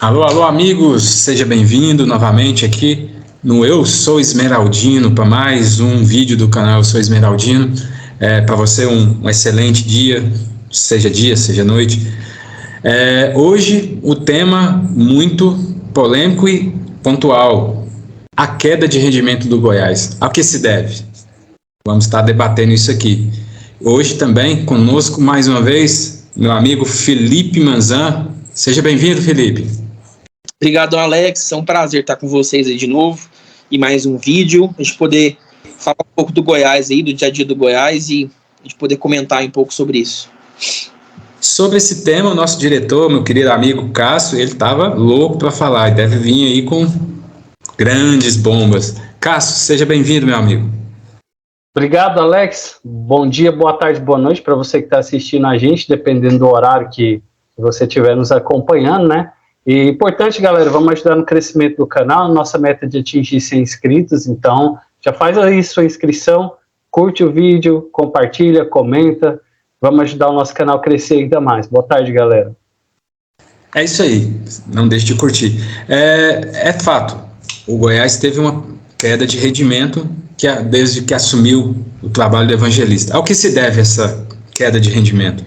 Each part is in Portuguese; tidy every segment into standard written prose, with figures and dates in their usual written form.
Alô, alô, amigos, seja bem-vindo novamente aqui no Eu Sou Esmeraldino para mais um vídeo do canal Eu Sou Esmeraldino. Para você um excelente dia, seja noite. Hoje o tema muito polêmico e pontual: a queda de rendimento do Goiás. A que se deve? Vamos estar debatendo isso aqui. Hoje também conosco mais uma vez meu amigo Felipe Manzan. Seja bem-vindo, Felipe. Obrigado, Alex. É um prazer estar com vocês aí de novo e mais um vídeo. A gente poder falar um pouco do Goiás aí, do dia a dia do Goiás e a gente poder comentar um pouco sobre isso. Sobre esse tema, o nosso diretor, meu querido amigo Cássio, ele estava louco para falar e deve vir aí com grandes bombas. Cássio, seja bem-vindo, meu amigo. Obrigado, Alex. Bom dia, boa tarde, boa noite para você que está assistindo a gente, dependendo do horário que você estiver nos acompanhando, né? E importante, galera, vamos ajudar no crescimento do canal. Nossa meta é de atingir 100 inscritos, então já faz aí sua inscrição, curte o vídeo, compartilha, comenta. Vamos ajudar o nosso canal a crescer ainda mais. Boa tarde, galera. É isso aí, não deixe de curtir. É fato, o Goiás teve uma queda de rendimento desde que assumiu o trabalho do evangelista. Ao que se deve essa queda de rendimento?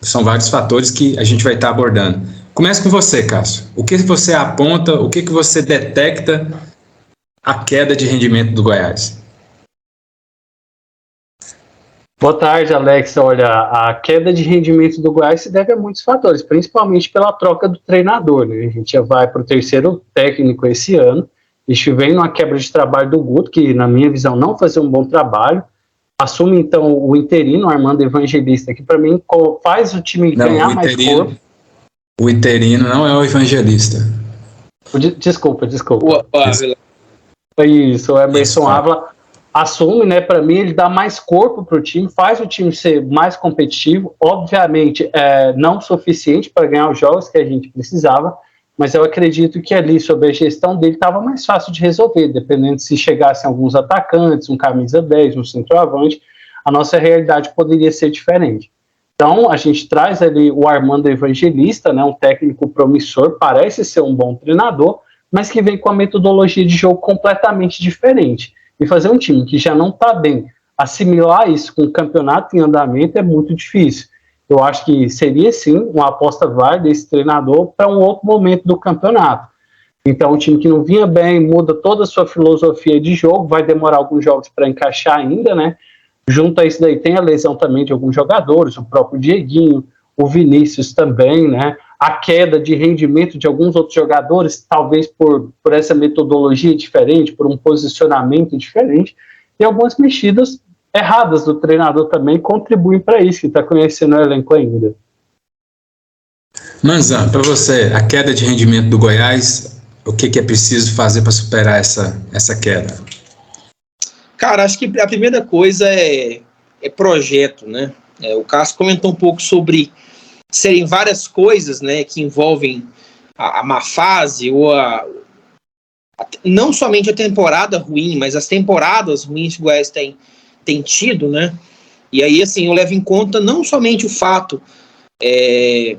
São vários fatores que a gente vai estar abordando. Comece com você, Cássio. O que você aponta, o que você detecta a queda de rendimento do Goiás? Boa tarde, Alex. Olha, a queda de rendimento do Goiás se deve a muitos fatores, principalmente pela troca do treinador, né? A gente já vai para o terceiro técnico esse ano. A gente vem numa quebra de trabalho do Guto, que, na minha visão, não fazia um bom trabalho. Assume, então, o interino, o Armando Evangelista, que, para mim, faz o time ganhar mais corpo. O interino não é o Evangelista. Desculpa. O Isso, o Emerson Ávila assume, né? Para mim, ele dá mais corpo para o time, faz o time ser mais competitivo. Obviamente, não suficiente para ganhar os jogos que a gente precisava, mas eu acredito que ali, sob a gestão dele, estava mais fácil de resolver, dependendo se chegassem alguns atacantes, um camisa 10, um centroavante, a nossa realidade poderia ser diferente. Então, a gente traz ali o Armando Evangelista, né, um técnico promissor, parece ser um bom treinador, mas que vem com a metodologia de jogo completamente diferente. E fazer um time que já não está bem, assimilar isso com o campeonato em andamento é muito difícil. Eu acho que seria, sim, uma aposta válida esse treinador para um outro momento do campeonato. Então, um time que não vinha bem, muda toda a sua filosofia de jogo, vai demorar alguns jogos para encaixar ainda, né? Junto a isso daí tem a lesão também de alguns jogadores, o próprio Dieguinho, o Vinícius também, né? A queda de rendimento de alguns outros jogadores, talvez por essa metodologia diferente, por um posicionamento diferente, e algumas mexidas erradas do treinador também contribuem para isso, que está conhecendo o elenco ainda. Manzan, para você, a queda de rendimento do Goiás, o que é preciso fazer para superar essa queda? Cara, acho que a primeira coisa é projeto, né? O Cássio comentou um pouco sobre serem várias coisas, né, que envolvem a má fase ou não somente a temporada ruim, mas as temporadas ruins que o Goiás tem tido, né? E aí, assim, eu levo em conta não somente o fato de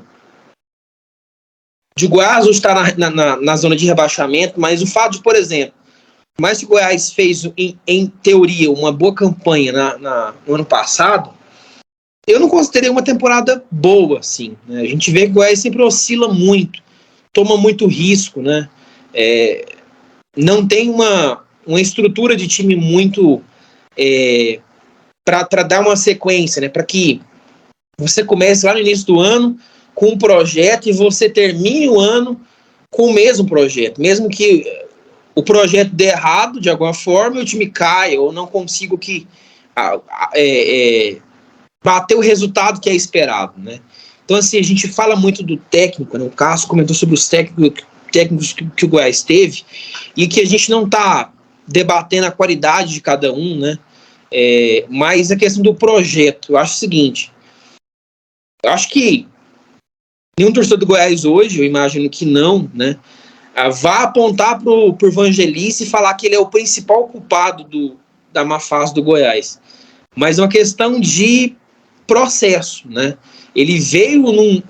Goiás estar na zona de rebaixamento, mas o fato de, por exemplo, mais que o Goiás fez, em teoria, uma boa campanha no ano passado, eu não considerei uma temporada boa, assim, né? A gente vê que o Goiás sempre oscila muito, toma muito risco, né? Não tem uma estrutura de time muito para dar uma sequência, né? Para que você comece lá no início do ano com um projeto e você termine o ano com o mesmo projeto, mesmo que o projeto dê errado de alguma forma, o time caia ou não consiga bater o resultado que é esperado, né? Então, assim, a gente fala muito do técnico, né? O Cássio comentou sobre os técnicos que o Goiás teve e que a gente não está debatendo a qualidade de cada um, né? Mas a questão do projeto, eu acho o seguinte, eu acho que nenhum torcedor do Goiás hoje, eu imagino que não, né? Vá apontar pro Evangelista e falar que ele é o principal culpado da má fase do Goiás. Mas é uma questão de processo, né? Ele veio,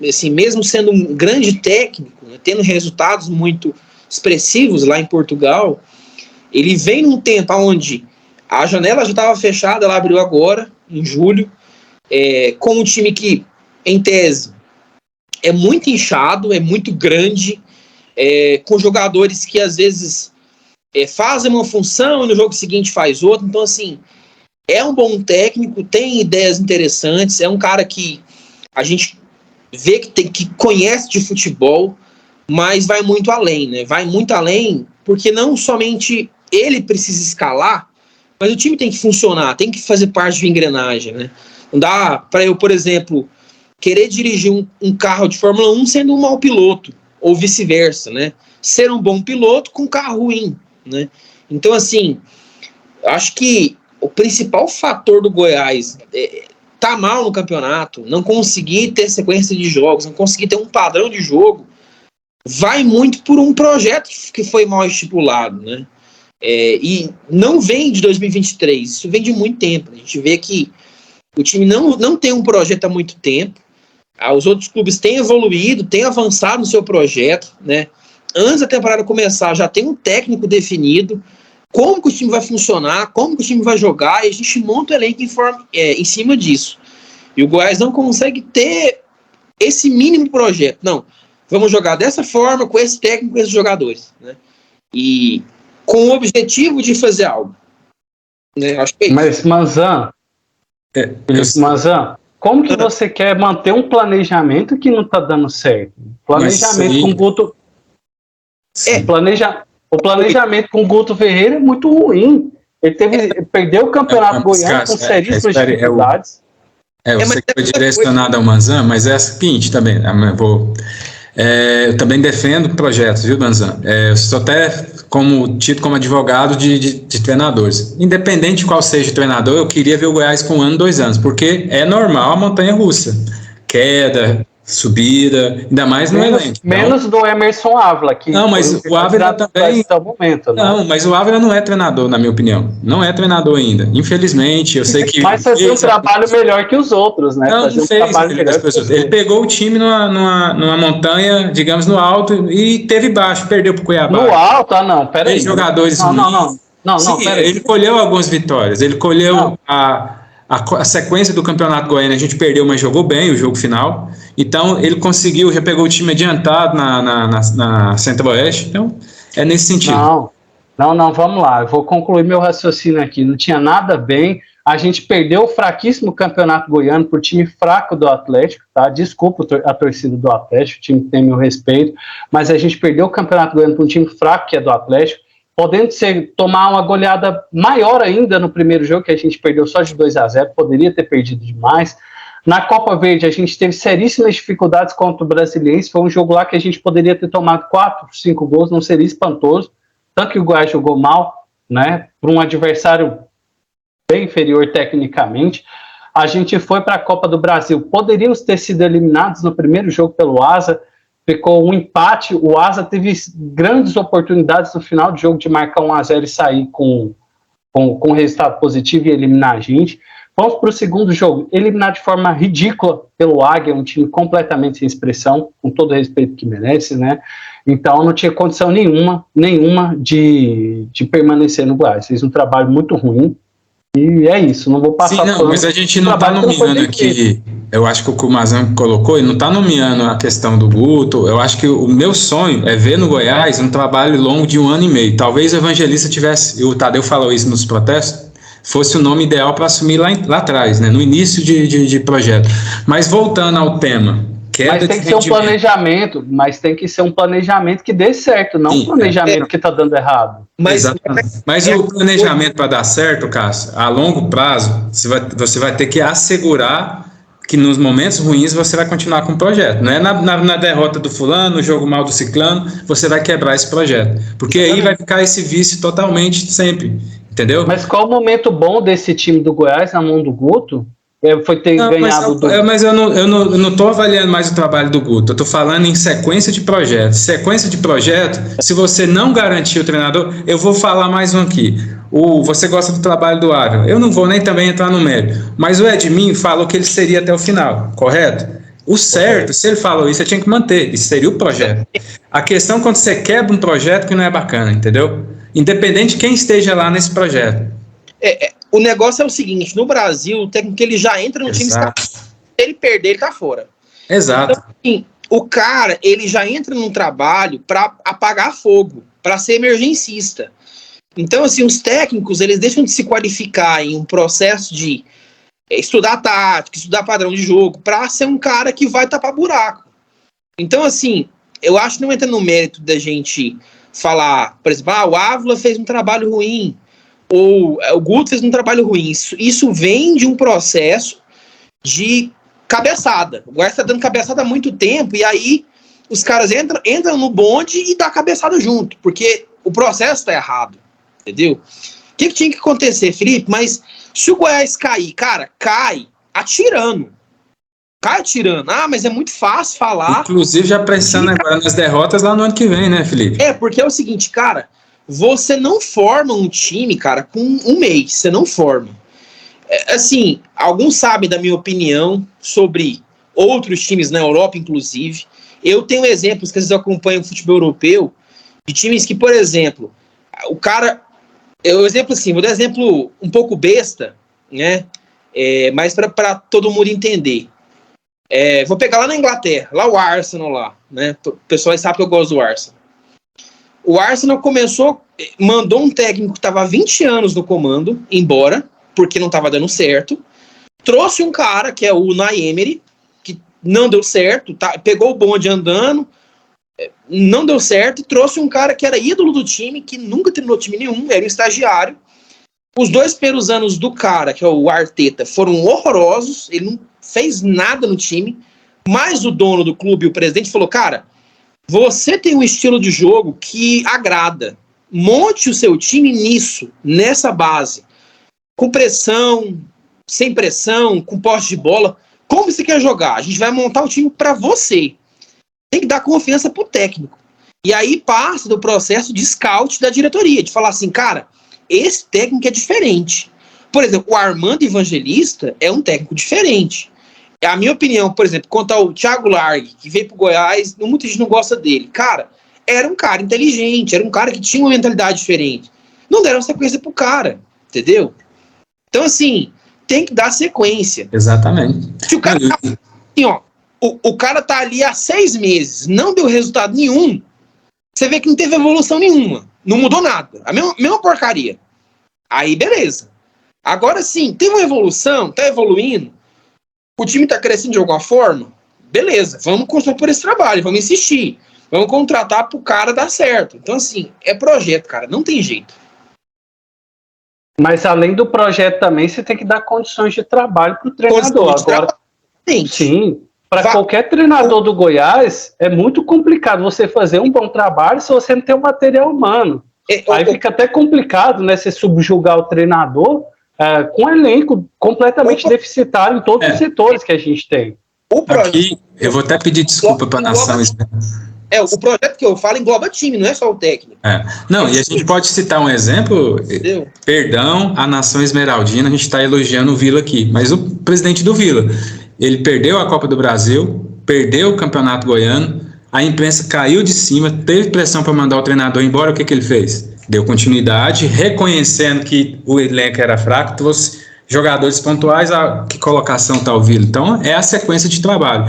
assim, mesmo sendo um grande técnico, né, tendo resultados muito expressivos lá em Portugal, ele vem num tempo onde a janela já estava fechada, ela abriu agora, em julho, com um time que, em tese, é muito inchado, é muito grande, com jogadores que às vezes fazem uma função e no jogo seguinte faz outra. Então, assim, é um bom técnico, tem ideias interessantes, é um cara que a gente vê que conhece de futebol, mas vai muito além, né? Vai muito além, porque não somente ele precisa escalar, mas o time tem que funcionar, tem que fazer parte de uma engrenagem, né? Não dá para eu, por exemplo, querer dirigir um carro de Fórmula 1 sendo um mau piloto, ou vice-versa, né? Ser um bom piloto com um carro ruim, né? Então, assim, acho que o principal fator do Goiás tá mal no campeonato, não conseguir ter sequência de jogos, não conseguir ter um padrão de jogo, vai muito por um projeto que foi mal estipulado, né? E não vem de 2023, isso vem de muito tempo. A gente vê que o time não tem um projeto há muito tempo. Os outros clubes têm evoluído, têm avançado no seu projeto, né? Antes da temporada começar, já tem um técnico definido, como que o time vai funcionar, como que o time vai jogar, e a gente monta o elenco em cima disso. E o Goiás não consegue ter esse mínimo projeto. Não, vamos jogar dessa forma, com esse técnico, com esses jogadores, né? E com o objetivo de fazer algo, né? Acho que é isso. Mas, Manzan, como que você quer manter um planejamento que não está dando certo? Planejamento com o Guto... O planejamento com o Guto Ferreira é muito ruim. Ele perdeu o campeonato goiano com seríssimas dificuldades. Você que foi direcionado ao Manzan, mas é a seguinte também, eu também defendo projetos, viu, Manzan? Eu sou até tido como advogado de treinadores. Independente de qual seja o treinador, eu queria ver o Goiás com 1 ano, 2 anos, porque é normal a montanha-russa. Queda, subida, ainda mais no elenco. Menos do Emerson Ávila, que não, mas o Ávila também. Até o momento, né? Não, mas o Ávila não é treinador, na minha opinião. Não é treinador ainda. Infelizmente, eu sei que. Mas fazia um trabalho melhor que os outros, né? Não fez. Ele pegou o time numa montanha, digamos, no alto, e teve baixo, perdeu pro Cuiabá. No alto? Não, peraí. 3 jogadores ruins. Não, peraí. Ele colheu algumas vitórias. Ele colheu a sequência do Campeonato Goiano, a gente perdeu, mas jogou bem o jogo final. Então, ele conseguiu, já pegou o time adiantado na Centro-Oeste. Então, é nesse sentido. Não, vamos lá. Eu vou concluir meu raciocínio aqui. Não tinha nada bem. A gente perdeu o fraquíssimo Campeonato Goiano por time fraco do Atlético, tá? Desculpa a torcida do Atlético, o time tem meu respeito, mas a gente perdeu o Campeonato Goiano por um time fraco que é do Atlético, podendo tomar uma goleada maior ainda no primeiro jogo, que a gente perdeu só de 2-0, poderia ter perdido demais. Na Copa Verde, a gente teve seríssimas dificuldades contra o Brasiliense, foi um jogo lá que a gente poderia ter tomado 4, 5 gols, não seria espantoso, tanto que o Goiás jogou mal, né, para um adversário bem inferior tecnicamente. A gente foi para a Copa do Brasil, poderíamos ter sido eliminados no primeiro jogo pelo Asa, ficou um empate, o Asa teve grandes oportunidades no final do jogo de marcar 1-0 e sair com resultado positivo e eliminar a gente. Vamos para o segundo jogo, eliminar de forma ridícula pelo Águia, um time completamente sem expressão, com todo o respeito que merece, né? Então não tinha condição nenhuma de permanecer no Goiás. Fez um trabalho muito ruim e é isso, não vou passar... Sim, não, mas a gente não está nomeando aqui, eu acho que o que o Manzan colocou, ele não está nomeando a questão do Guto. Eu acho que o meu sonho é ver no Goiás um trabalho longo de 1 ano e meio. Talvez o Evangelista tivesse, o Tadeu falou isso nos protestos, fosse o nome ideal para assumir lá atrás, né, no início de projeto. Mas voltando ao tema... Mas tem que ser um planejamento, que dê certo, não um planejamento que está dando errado. Mas o planejamento para dar certo, Cássio, a longo prazo, você vai ter que assegurar que nos momentos ruins você vai continuar com o projeto. Não é na derrota do fulano, no jogo mal do ciclano, você vai quebrar esse projeto. Porque aí vai ficar esse vício totalmente sempre, entendeu? Mas qual o momento bom desse time do Goiás na mão do Guto? Foi ter ganhado... Mas eu não estou avaliando mais o trabalho do Guto, eu estou falando em sequência de projetos. Sequência de projeto, se você não garantir o treinador, eu vou falar mais um aqui. Você gosta do trabalho do Ávila, eu não vou nem também entrar no mérito, mas o Edmin falou que ele seria até o final, correto? O certo, se ele falou isso, você tinha que manter. Isso seria o projeto. A questão é quando você quebra um projeto que não é bacana, entendeu? Independente de quem esteja lá nesse projeto. O negócio é o seguinte, no Brasil, o técnico ele já entra no time, se ele perder, ele tá fora. Exato. Então, assim, o cara, ele já entra num trabalho para apagar fogo, para ser emergencista. Então, assim, os técnicos, eles deixam de se qualificar em um processo de estudar tática, estudar padrão de jogo, para ser um cara que vai tapar buraco. Então, assim, eu acho que não entra no mérito da gente falar, por exemplo, o Ávila fez um trabalho ruim, ou o Guto fez um trabalho ruim. Isso vem de um processo de cabeçada. O Goiás está dando cabeçada há muito tempo, e aí os caras entram no bonde e dá cabeçada junto, porque o processo está errado, entendeu? O que tinha que acontecer, Felipe? Mas se o Goiás cair, cara, cai atirando. Cai atirando. Mas é muito fácil falar. Inclusive já pensando agora nas derrotas lá no ano que vem, né, Felipe? Porque é o seguinte, cara, você não forma um time, cara, com um mês. Você não forma. Assim, alguns sabem da minha opinião sobre outros times na Europa, inclusive. Eu tenho exemplos que às vezes eu acompanho o futebol europeu, de times que, por exemplo, o cara... exemplo assim, vou dar exemplo um pouco besta, né? Mas para todo mundo entender. Vou pegar lá na Inglaterra, lá o Arsenal lá, né? O pessoal sabe que eu gosto do Arsenal. O Arsenal mandou um técnico que estava há 20 anos no comando embora, porque não estava dando certo. Trouxe um cara, que é o Unai Emery, que não deu certo, pegou o bonde andando, não deu certo, e trouxe um cara que era ídolo do time, que nunca treinou time nenhum, era um estagiário. Os 2 primeiros anos do cara, que é o Arteta, foram horrorosos, ele não fez nada no time, mas o dono do clube, o presidente, falou, cara, você tem um estilo de jogo que agrada, monte o seu time nisso, nessa base, com pressão, sem pressão, com posse de bola, como você quer jogar? A gente vai montar o time para você. Tem que dar confiança pro técnico. E aí passa do processo de scout da diretoria, de falar assim, cara, esse técnico é diferente. Por exemplo, o Armando Evangelista é um técnico diferente. A minha opinião, por exemplo, quanto ao Thiago Largue, que veio pro Goiás, muita gente não gosta dele. Cara, era um cara inteligente, era um cara que tinha uma mentalidade diferente. Não deram sequência pro cara, entendeu? Então, assim, tem que dar sequência. Exatamente. Se o cara tá, assim, ó, o cara tá ali há 6 meses, não deu resultado nenhum, você vê que não teve evolução nenhuma. Não mudou nada. A mesma porcaria. Aí, beleza. Agora sim, teve uma evolução, tá evoluindo, o time tá crescendo de alguma forma, beleza, vamos construir por esse trabalho, vamos insistir, vamos contratar pro cara dar certo. Então, assim, é projeto, cara, não tem jeito. Mas além do projeto também, você tem que dar condições de trabalho pro treinador. Agora, sim, para qualquer treinador do Goiás, é muito complicado você fazer um bom trabalho se você não tem o material humano. Aí fica até complicado, né, você subjugar o treinador com um elenco completamente deficitário em todos os setores que a gente tem. Aqui, eu vou até pedir desculpa para a nação. O projeto que eu falo engloba time, não é só o técnico. Não, e a gente pode citar um exemplo, perdão, a nação esmeraldina, a gente está elogiando o Vila aqui, mas o presidente do Vila, ele perdeu a Copa do Brasil, perdeu o Campeonato Goiano, a imprensa caiu de cima, teve pressão para mandar o treinador embora, o que ele fez? Deu continuidade, reconhecendo que o elenco era fraco, trouxe jogadores pontuais. Que colocação está o Vila? Então, é a sequência de trabalho.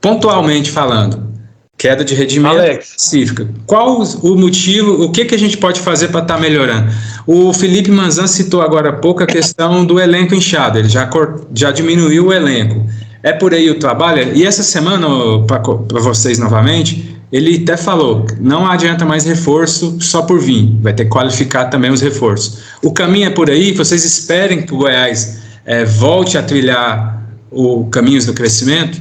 Pontualmente falando, queda de rendimento específica. Qual o motivo, o que a gente pode fazer para estar melhorando? O Felipe Manzan citou agora há pouco a questão do elenco inchado, ele já diminuiu o elenco. É por aí o trabalho? E essa semana, para vocês novamente, ele até falou, não adianta mais reforço só por vir, vai ter que qualificar também os reforços. O caminho é por aí, vocês esperem que o Goiás volte a trilhar o caminhos do crescimento?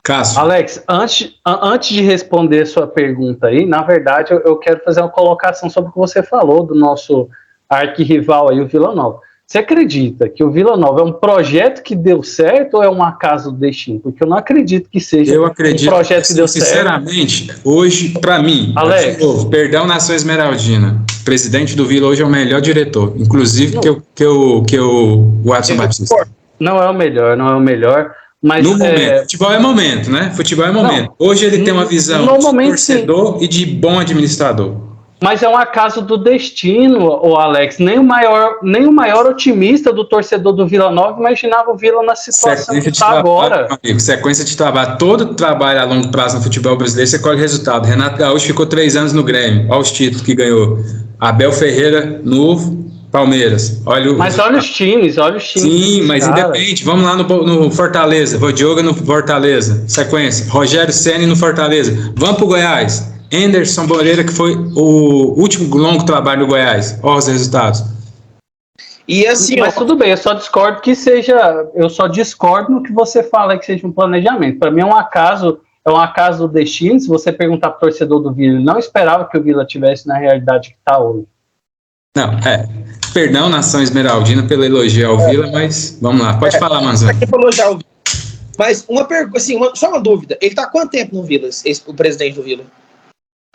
Cássio. Alex, antes de responder sua pergunta aí, na verdade eu quero fazer uma colocação sobre o que você falou do nosso arquirrival aí, o Vila Nova. Você acredita que o Vila Nova é um projeto que deu certo ou é um acaso do destino? Porque eu não acredito que seja um projeto que deu certo. Sinceramente, hoje, para mim, Alex, perdão, nação esmeraldina, o presidente do Vila hoje é o melhor diretor, inclusive que o Watson Batista. Não é o melhor, Mas, No momento, futebol é momento, né? Futebol é momento. Não, Hoje ele tem uma visão no de momento, torcedor e de bom administrador. Mas é um acaso do destino, o Alex. Nem o maior otimista do torcedor do Vila Nova imaginava o Vila na situação que está agora. Amigo, sequência de trabalho. Todo trabalho a longo prazo no futebol brasileiro, você colhe resultado. Renato Gaúcho ficou 3 anos no Grêmio. Olha os títulos que ganhou. Abel Ferreira no Palmeiras. Olha os times. Sim, mas independe. Vamos lá no Fortaleza. Rodioga no Fortaleza. Sequência. Rogério Ceni no Fortaleza. Vamos pro Goiás. Anderson Moreira, que foi o último longo trabalho do Goiás. Olha os resultados. E assim, mas tudo bem, eu só discordo no que você fala que seja um planejamento. Para mim é um acaso do destino. Se você perguntar para o torcedor do Vila, ele não esperava que o Vila tivesse na realidade que está hoje. Não, perdão, nação esmeraldina, pelo elogio ao Vila, mas vamos lá, pode falar, Manzano. Mas uma pergunta, assim, só uma dúvida. Ele está há quanto tempo no Vila, o presidente do Vila?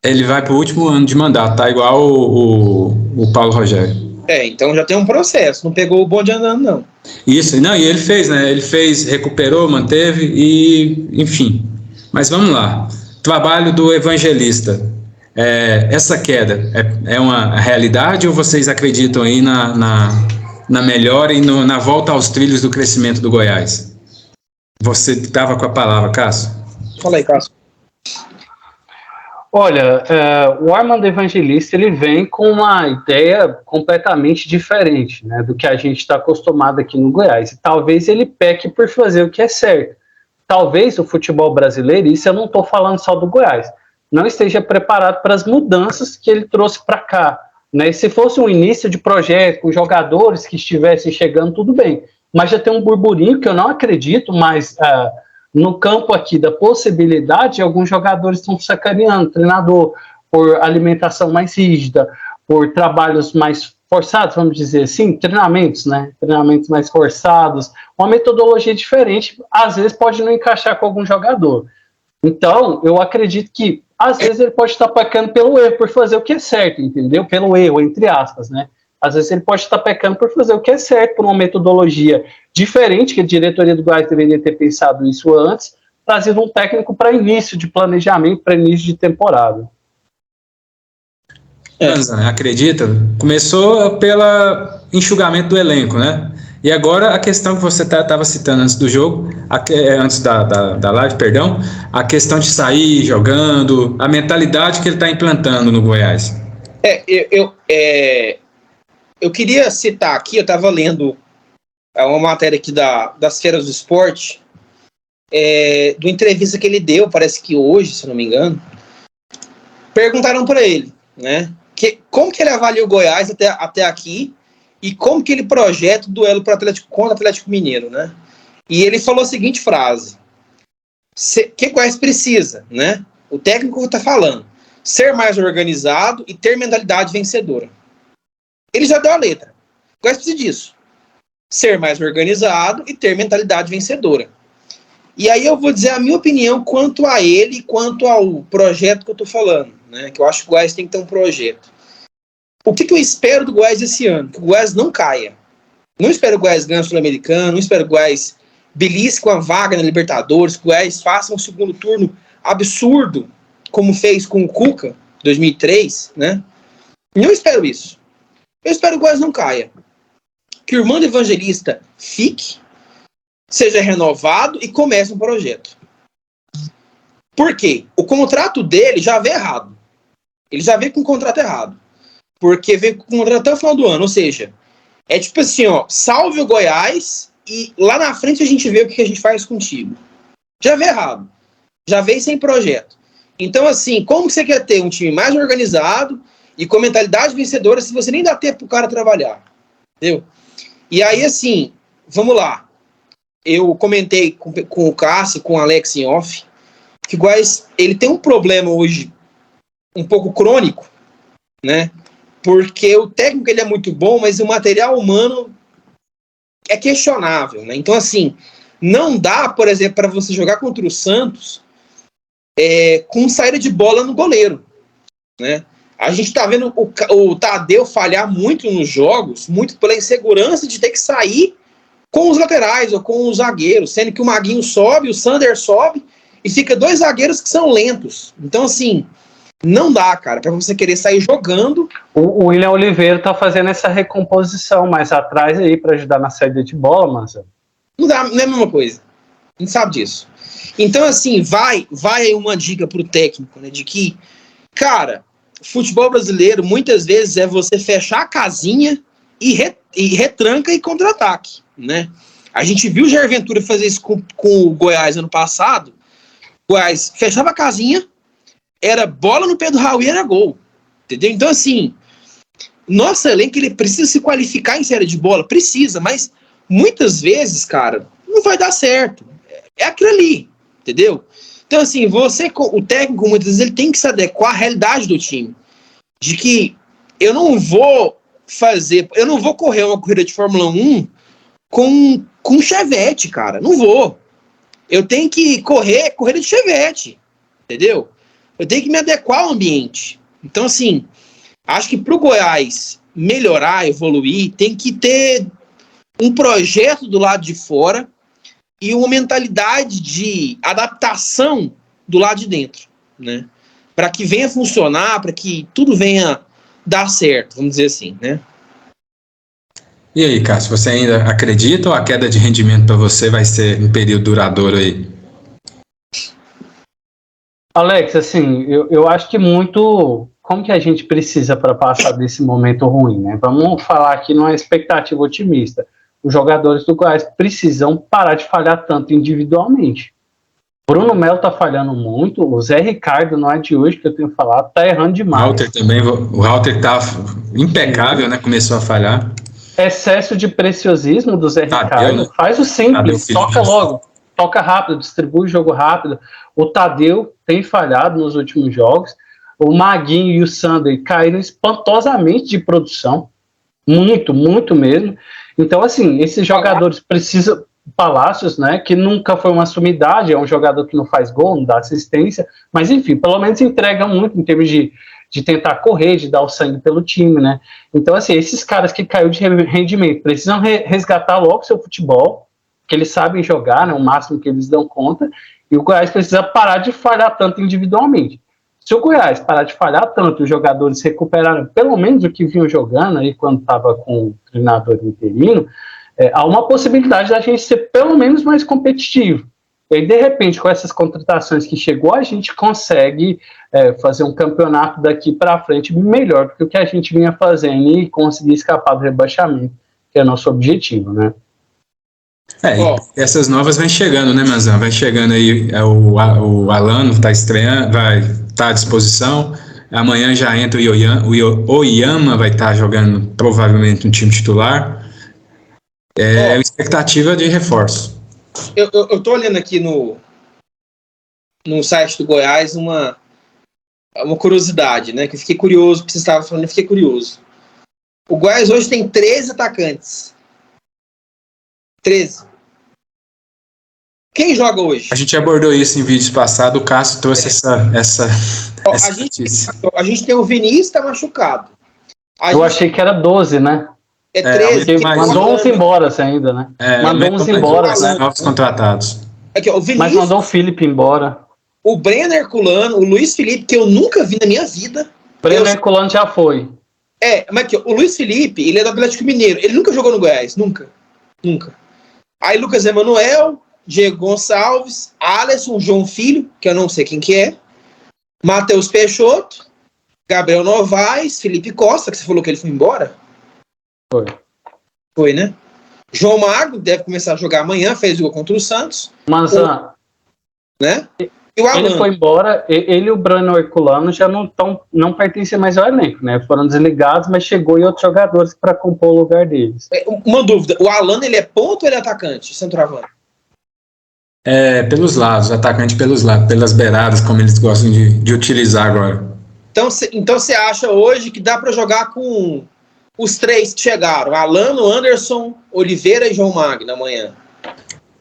Ele vai para o último ano de mandato, tá? Igual o Paulo Rogério. Então já tem um processo, não pegou o bonde andando, não. Isso, não, e ele fez, né? Ele fez, recuperou, manteve e, enfim. Mas vamos lá. Trabalho do evangelista. Essa queda é uma realidade ou vocês acreditam aí na melhora e na volta aos trilhos do crescimento do Goiás? Você estava com a palavra, Cássio. Fala aí, Cássio. Olha, o Armando Evangelista ele vem com uma ideia completamente diferente, né, do que a gente está acostumado aqui no Goiás. E talvez ele peque por fazer o que é certo. Talvez o futebol brasileiro, isso eu não estou falando só do Goiás, não esteja preparado para as mudanças que ele trouxe para cá. Né? Se fosse um início de projeto com jogadores que estivessem chegando, tudo bem. Mas já tem um burburinho que eu não acredito, mas no campo aqui da possibilidade, alguns jogadores estão sacaneando o treinador por alimentação mais rígida, por trabalhos mais forçados, vamos dizer assim, treinamentos, né? Treinamentos mais forçados, uma metodologia diferente, às vezes pode não encaixar com algum jogador. Então, eu acredito que, às vezes, ele pode estar pecando pelo erro, por fazer o que é certo, entendeu? Pelo erro, entre aspas, né? Às vezes ele pode estar pecando por fazer o que é certo, por uma metodologia diferente, que a diretoria do Goiás deveria ter pensado isso antes, trazido um técnico para início de planejamento, para início de temporada. Acredita? Começou pelo enxugamento do elenco, né? E agora a questão que você estava citando antes do jogo, antes da live, perdão, a questão de sair jogando, a mentalidade que ele está implantando no Goiás. Eu queria citar aqui, eu estava lendo uma matéria aqui das Feiras do Esporte, de uma entrevista que ele deu, parece que hoje, se não me engano. Perguntaram para ele, né, como que ele avalia o Goiás até aqui e como que ele projeta o duelo contra o Atlético Mineiro, né? E ele falou a seguinte frase: que o Goiás precisa, né? O técnico está falando, ser mais organizado e ter mentalidade vencedora. Ele já deu a letra. O Goiás precisa disso. Ser mais organizado e ter mentalidade vencedora. E aí eu vou dizer a minha opinião quanto a ele e quanto ao projeto que eu estou falando, né? Que eu acho que o Goiás tem que ter um projeto. O que eu espero do Goiás esse ano? Que o Goiás não caia. Não espero o Goiás ganhar o Sul-Americano, não espero o Goiás belisque com a vaga na Libertadores, que o Goiás faça um segundo turno absurdo, como fez com o Cuca, 2003, né? Não espero isso. Eu espero que o Goiás não caia. Que o irmão do Evangelista fique, seja renovado e comece um projeto. Por quê? O contrato dele já veio errado. Ele já veio com um contrato errado. Porque veio com um contrato até o final do ano. Ou seja, é tipo assim, salve o Goiás e lá na frente a gente vê o que a gente faz contigo. Já veio errado. Já veio sem projeto. Então, assim, como você quer ter um time mais organizado e com mentalidade vencedora se você nem dá tempo pro cara trabalhar? Entendeu? E aí, assim, vamos lá. Eu comentei com o Cássio, com o Alex em off, que o Goiás, ele tem um problema hoje um pouco crônico, né? Porque o técnico ele é muito bom, mas o material humano é questionável, né? Então, assim, não dá, por exemplo, para você jogar contra o Santos com saída de bola no goleiro, né? A gente tá vendo o Tadeu falhar muito nos jogos, muito pela insegurança de ter que sair com os laterais ou com os zagueiros, sendo que o Maguinho sobe, o Sander sobe, e fica 2 zagueiros que são lentos. Então, assim, não dá, cara, pra você querer sair jogando. O William Oliveira tá fazendo essa recomposição mais atrás aí pra ajudar na saída de bola, mas Não dá, não é a mesma coisa. A gente sabe disso. Então, assim, vai aí uma dica pro técnico, né, de que, cara, futebol brasileiro, muitas vezes, é você fechar a casinha e retranca e contra-ataque, né? A gente viu o Jair Ventura fazer isso com o Goiás ano passado. O Goiás fechava a casinha, era bola no pé do Raul e era gol. Entendeu? Então, assim, nosso elenco, ele precisa se qualificar em série de bola? Precisa, mas muitas vezes, cara, não vai dar certo. É aquilo ali, entendeu? Então, assim, o técnico, muitas vezes, ele tem que se adequar à realidade do time. De que eu não vou correr uma corrida de Fórmula 1 com Chevette, cara. Não vou. Eu tenho que correr corrida de Chevette, entendeu? Eu tenho que me adequar ao ambiente. Então, assim, acho que pro Goiás melhorar, evoluir, tem que ter um projeto do lado de fora e uma mentalidade de adaptação do lado de dentro, né? Para que venha funcionar, para que tudo venha dar certo, vamos dizer assim, né? E aí, Cássio, você ainda acredita ou a queda de rendimento para você vai ser um período duradouro aí? Alex, assim, eu acho que muito... Como que a gente precisa para passar desse momento ruim, né? Vamos falar aqui numa expectativa otimista. Os jogadores do Goiás precisam parar de falhar tanto individualmente. Bruno Melo tá falhando muito, o Zé Ricardo, não é de hoje que eu tenho falado, tá errando demais. O Halter tá impecável, né? Começou a falhar. Excesso de preciosismo do Zé Ricardo, né? Faz o simples, toca logo, toca rápido, distribui o jogo rápido. O Tadeu tem falhado nos últimos jogos, o Maguinho e o Sander caíram espantosamente de produção, muito, muito mesmo. Então, assim, esses jogadores precisam... Palácios, né, que nunca foi uma sumidade, é um jogador que não faz gol, não dá assistência, mas enfim, pelo menos entrega muito em termos de tentar correr, de dar o sangue pelo time, né? Então, assim, esses caras que caiu de rendimento precisam resgatar logo seu futebol, que eles sabem jogar, né, o máximo que eles dão conta, e o Goiás precisa parar de falhar tanto individualmente. Se o Goiás parar de falhar tanto, os jogadores recuperaram pelo menos o que vinham jogando aí quando estava com o treinador interino, há uma possibilidade da gente ser pelo menos mais competitivo. E aí, de repente, com essas contratações que chegou, a gente consegue fazer um campeonato daqui para frente melhor do que o que a gente vinha fazendo e conseguir escapar do rebaixamento, que é o nosso objetivo, né? Essas novas vão chegando, né, Manzão? Vai chegando aí, o Alano está estreando, vai estar à disposição. Amanhã já entra o Oyama vai estar jogando provavelmente no time titular. É uma expectativa de reforço. Eu tô olhando aqui no site do Goiás uma curiosidade, né? Que eu fiquei curioso, porque você estava falando, eu fiquei curioso. O Goiás hoje tem 13 atacantes. 13. Quem joga hoje? A gente abordou isso em vídeos passados, o Cássio trouxe essa a gente tem o Vinícius, tá machucado. Achei que era 12, né? É 13. Mandou uns embora ainda, né? Mandou uns embora, né? Novos contratados. Aqui, o Vinícius, mas mandou o Felipe embora. O Brenner Herculano, o Luiz Felipe, que eu nunca vi na minha vida. Brenner Herculano já foi. Mas aqui, o Luiz Felipe, ele é do Atlético Mineiro. Ele nunca jogou no Goiás, nunca. Aí Lucas Emanuel, Diego Gonçalves, Alisson, João Filho, que eu não sei quem que é, Matheus Peixoto, Gabriel Novaes, Felipe Costa, que você falou que ele foi embora. Foi, né? João Magno deve começar a jogar amanhã, fez o gol contra o Santos. Manzan, né? E o Alan. Ele foi embora, ele e o Bruno Herculano já não pertencem mais ao elenco, né? Foram desligados, mas chegou e outros jogadores para compor o lugar deles. Uma dúvida, o Alan, ele é ponto ou ele é atacante, centroavante? Pelos lados, atacante pelos lados, pelas beiradas, como eles gostam de utilizar agora. Então você acha hoje que dá para jogar com os 3 que chegaram, Alano, Anderson, Oliveira e João Magno amanhã?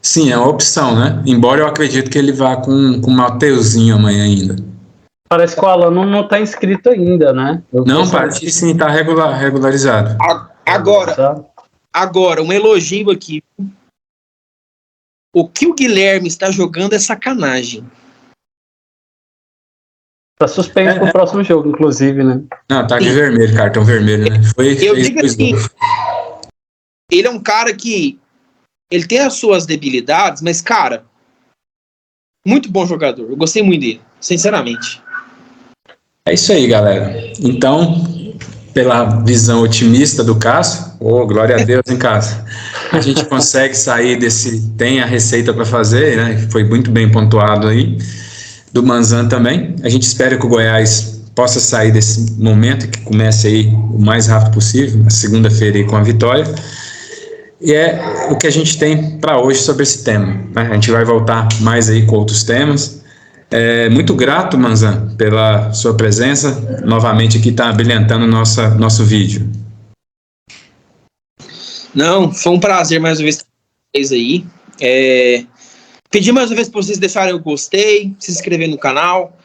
Sim, é uma opção, né? Embora eu acredito que ele vá com o Mateuzinho amanhã ainda. Parece que o Alano não está inscrito ainda, né? Não, parece que sim, está regularizado. Agora, um elogio aqui O que o Guilherme está jogando é sacanagem. Tá suspenso pro próximo jogo, inclusive, né? Não, tá de vermelho, cartão vermelho, né? Eu digo assim, ele é um cara que ele tem as suas debilidades, mas, cara, muito bom jogador. Eu gostei muito dele, sinceramente. É isso aí, galera. Então, pela visão otimista do Cássio, glória a Deus, hein, Cássio? A gente consegue sair desse... Tem a receita para fazer, né? Foi muito bem pontuado aí. Do Manzan também. A gente espera que o Goiás possa sair desse momento, que comece aí o mais rápido possível, na segunda-feira aí com a vitória. E é o que a gente tem para hoje sobre esse tema, né? A gente vai voltar mais aí com outros temas. Muito grato, Manzan, pela sua presença. Novamente aqui está brilhantando nosso vídeo. Não, foi um prazer mais uma vez estar com vocês aí. Pedir mais uma vez para vocês deixarem o gostei, se inscrever no canal,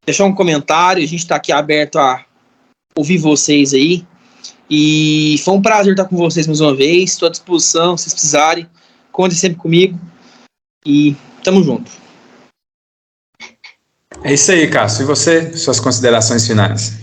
deixar um comentário. A gente está aqui aberto a ouvir vocês aí. E foi um prazer estar com vocês mais uma vez. Estou à disposição, se vocês precisarem. Contem sempre comigo. E tamo junto. É isso aí, Cássio. E você, suas considerações finais?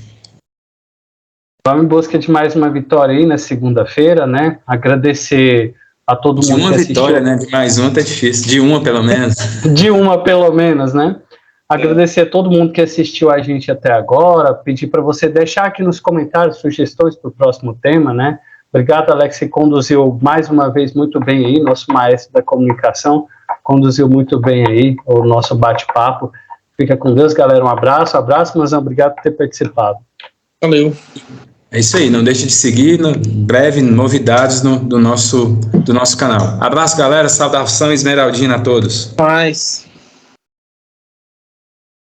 Vamos em busca de mais uma vitória aí na segunda-feira, né? Agradecer a todo mundo que assistiu. De uma vitória, né? De mais uma tá difícil. De uma, pelo menos. De uma, pelo menos, né? Agradecer a todo mundo que assistiu a gente até agora. Pedir para você deixar aqui nos comentários sugestões para o próximo tema, né? Obrigado, Alex, que conduziu mais uma vez muito bem aí, nosso maestro da comunicação, conduziu muito bem aí o nosso bate-papo. Fica com Deus, galera. Um abraço, mas obrigado por ter participado. Valeu. É isso aí, não deixe de seguir, breve novidades do nosso canal. Abraço, galera, saudação esmeraldina a todos. Paz.